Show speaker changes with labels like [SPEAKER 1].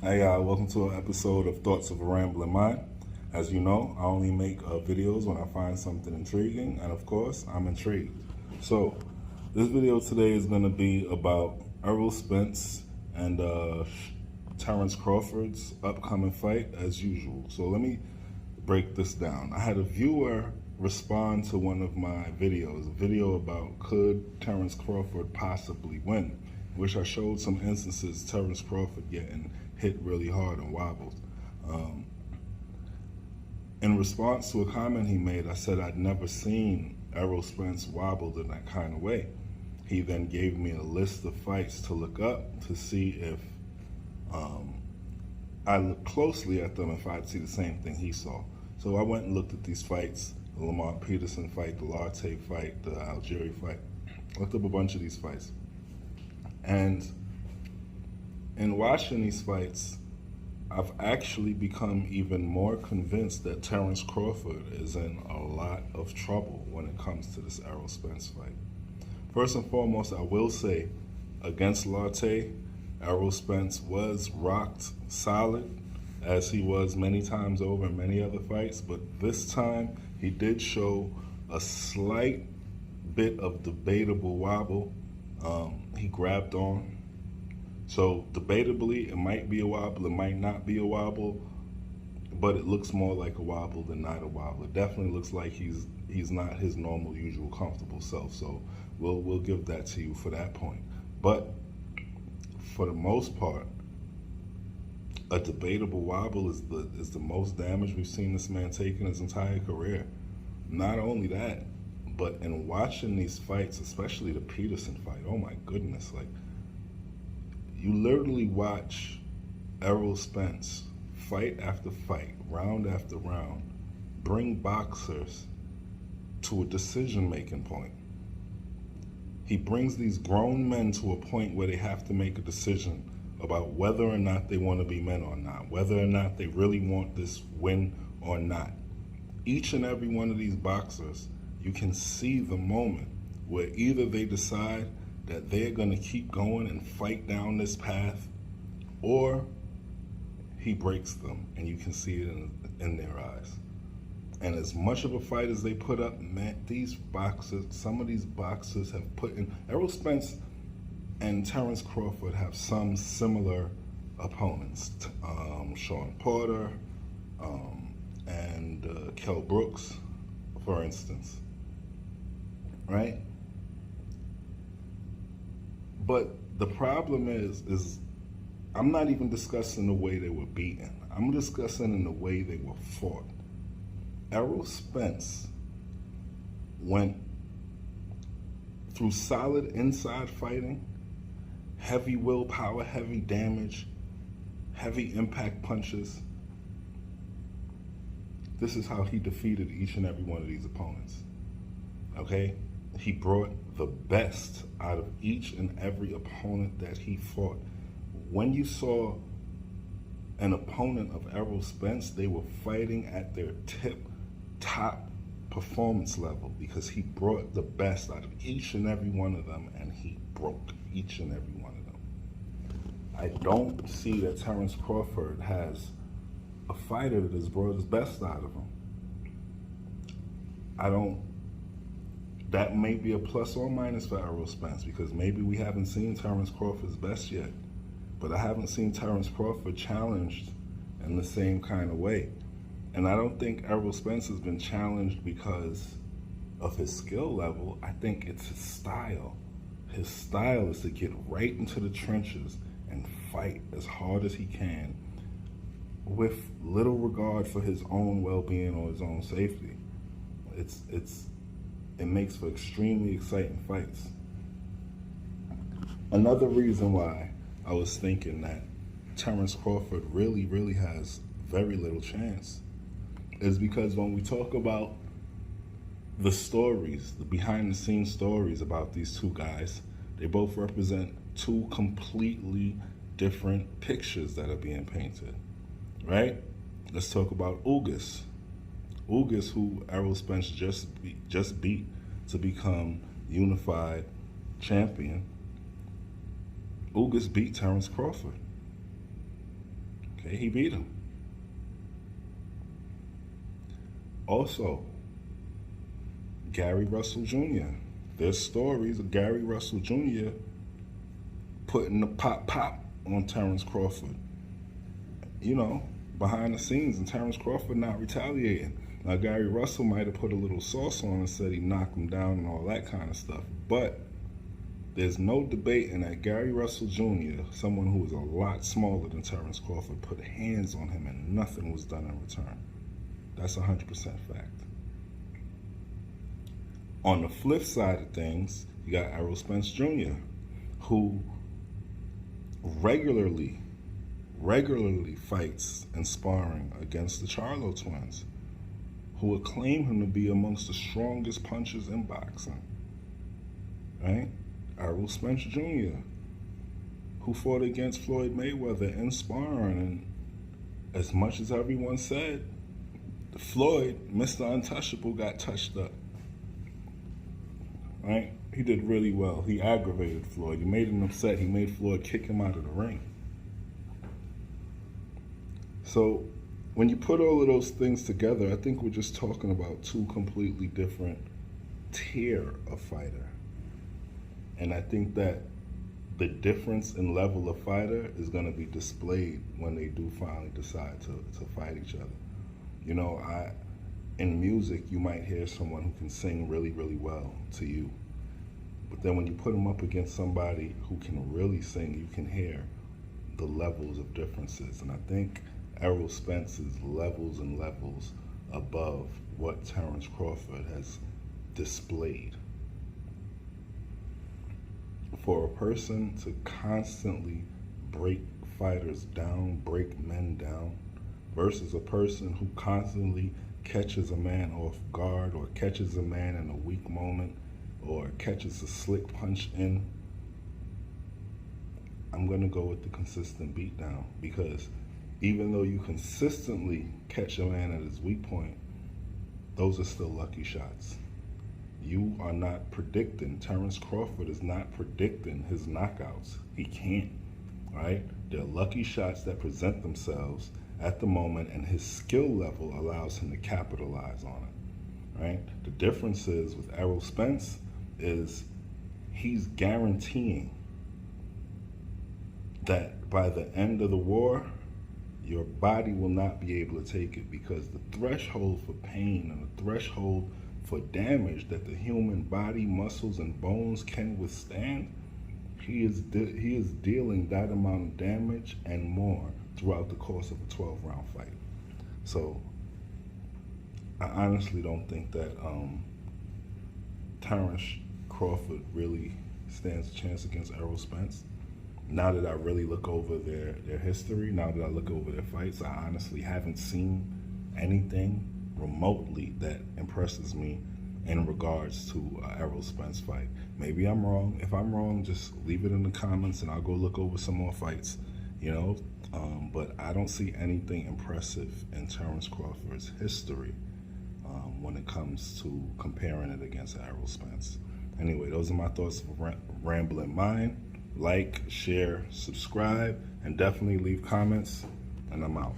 [SPEAKER 1] Hey, welcome to an episode of Thoughts of a Rambling Mind. As you know, I only make videos when I find something intriguing, and of course, I'm intrigued. So, this video today is going to be about Errol Spence and Terrence Crawford's upcoming fight, as usual. So let me break this down. I had a viewer respond to one of my videos, a video about could Terrence Crawford possibly win, which I showed some instances Terrence Crawford getting hit really hard and wobbled. In response to a comment he made, I said I'd never seen Errol Spence wobbled in that kind of way. He then gave me a list of fights to look up to see if I looked closely at them, if I'd see the same thing he saw. So I went and looked at these fights, the Lamar Peterson fight, the Lartey fight, the Algieri fight. Looked up a bunch of these fights. And in watching these fights, I've actually become even more convinced that Terrence Crawford is in a lot of trouble when it comes to this Errol Spence fight. First and foremost, I will say, against Lartey, Errol Spence was rocked solid, as he was many times over in many other fights, but this time he did show a slight bit of debatable wobble. He grabbed on. So debatably, it might be a wobble, it might not be a wobble, but it looks more like a wobble than not a wobble. It definitely looks like he's not his normal, usual, comfortable self. So we'll give that to you for that point. But for the most part, a debatable wobble is the most damage we've seen this man take in his entire career. Not only that, but in watching these fights, especially the Peterson fight, oh my goodness, like, you literally watch Errol Spence fight after fight, round after round, bring boxers to a decision-making point. He brings these grown men to a point where they have to make a decision about whether or not they want to be men or not, whether or not they really want this win or not. Each and every one of these boxers, you can see the moment where either they decide that they're going to keep going and fight down this path, or he breaks them, and you can see it in their eyes. And as much of a fight as they put up, man, these boxers, some of these boxers have put in, Errol Spence and Terrence Crawford have some similar opponents. Sean Porter and Kell Brooks, for instance, right? But the problem is I'm not even discussing the way they were beaten. I'm discussing in the way they were fought. Errol Spence went through solid inside fighting, heavy willpower, heavy damage, heavy impact punches. This is how he defeated each and every one of these opponents, okay? He brought the best out of each and every opponent that he fought. When you saw an opponent of Errol Spence, they were fighting at their top performance level because he brought the best out of each and every one of them, and he broke each and every one of them. I don't see that Terrence Crawford has a fighter that has brought his best out of him. That may be a plus or minus for Errol Spence, because maybe we haven't seen Terrence Crawford's best yet, but I haven't seen Terrence Crawford challenged in the same kind of way. And I don't think Errol Spence has been challenged because of his skill level. I think it's his style. His style is to get right into the trenches and fight as hard as he can with little regard for his own well-being or his own safety. It makes for extremely exciting fights. Another reason why I was thinking that Terrence Crawford really has very little chance is because when we talk about the stories, the behind-the-scenes stories about these two guys, they both represent two completely different pictures that are being painted, right? Let's talk about Ugas. Ugas, who Errol Spence just beat to become unified champion. Ugas beat Terrence Crawford. Okay, he beat him. Also, Gary Russell Jr. There's stories of Gary Russell Jr. putting the pop on Terrence Crawford. You know, behind the scenes, and Terrence Crawford not retaliating. Now, Gary Russell might have put a little sauce on and said he knocked him down and all that kind of stuff. But there's no debating that Gary Russell Jr., someone who is a lot smaller than Terrence Crawford, put hands on him and nothing was done in return. That's 100% fact. On the flip side of things, you got Errol Spence Jr., who regularly fights and sparring against the Charlo twins, who would claim him to be amongst the strongest punchers in boxing. Right? Errol Spence Jr., who fought against Floyd Mayweather in sparring, and as much as everyone said, Floyd, Mr. Untouchable, got touched up. Right? He did really well. He aggravated Floyd. He made him upset. He made Floyd kick him out of the ring. So when you put all of those things together, I think we're just talking about two completely different tier of fighter. And I think that the difference in level of fighter is going to be displayed when they do finally decide to fight each other. You know, in music, you might hear someone who can sing really, really well to you. But then when you put them up against somebody who can really sing, you can hear the levels of differences. And I think Errol Spence is levels and levels above what Terrence Crawford has displayed. For a person to constantly break fighters down, break men down, versus a person who constantly catches a man off guard or catches a man in a weak moment or catches a slick punch in, I'm going to go with the consistent beatdown, because even though you consistently catch a man at his weak point, those are still lucky shots. You are not predicting. Terrence Crawford is not predicting his knockouts. He can't, right? They're lucky shots that present themselves at the moment, and his skill level allows him to capitalize on it, right? The difference is with Errol Spence is he's guaranteeing that by the end of the war, your body will not be able to take it, because the threshold for pain and the threshold for damage that the human body, muscles, and bones can withstand, he is dealing that amount of damage and more throughout the course of a 12-round fight. So I honestly don't think that Terrence Crawford really stands a chance against Errol Spence. Now that I really look over their history, now that I look over their fights, I honestly haven't seen anything remotely that impresses me in regards to Errol Spence fight. Maybe I'm wrong. If I'm wrong, just leave it in the comments and I'll go look over some more fights, you know. But I don't see anything impressive in Terrence Crawford's history when it comes to comparing it against Errol Spence. Anyway, those are my thoughts of Rambling Mind. Like, share, subscribe, and definitely leave comments, and I'm out.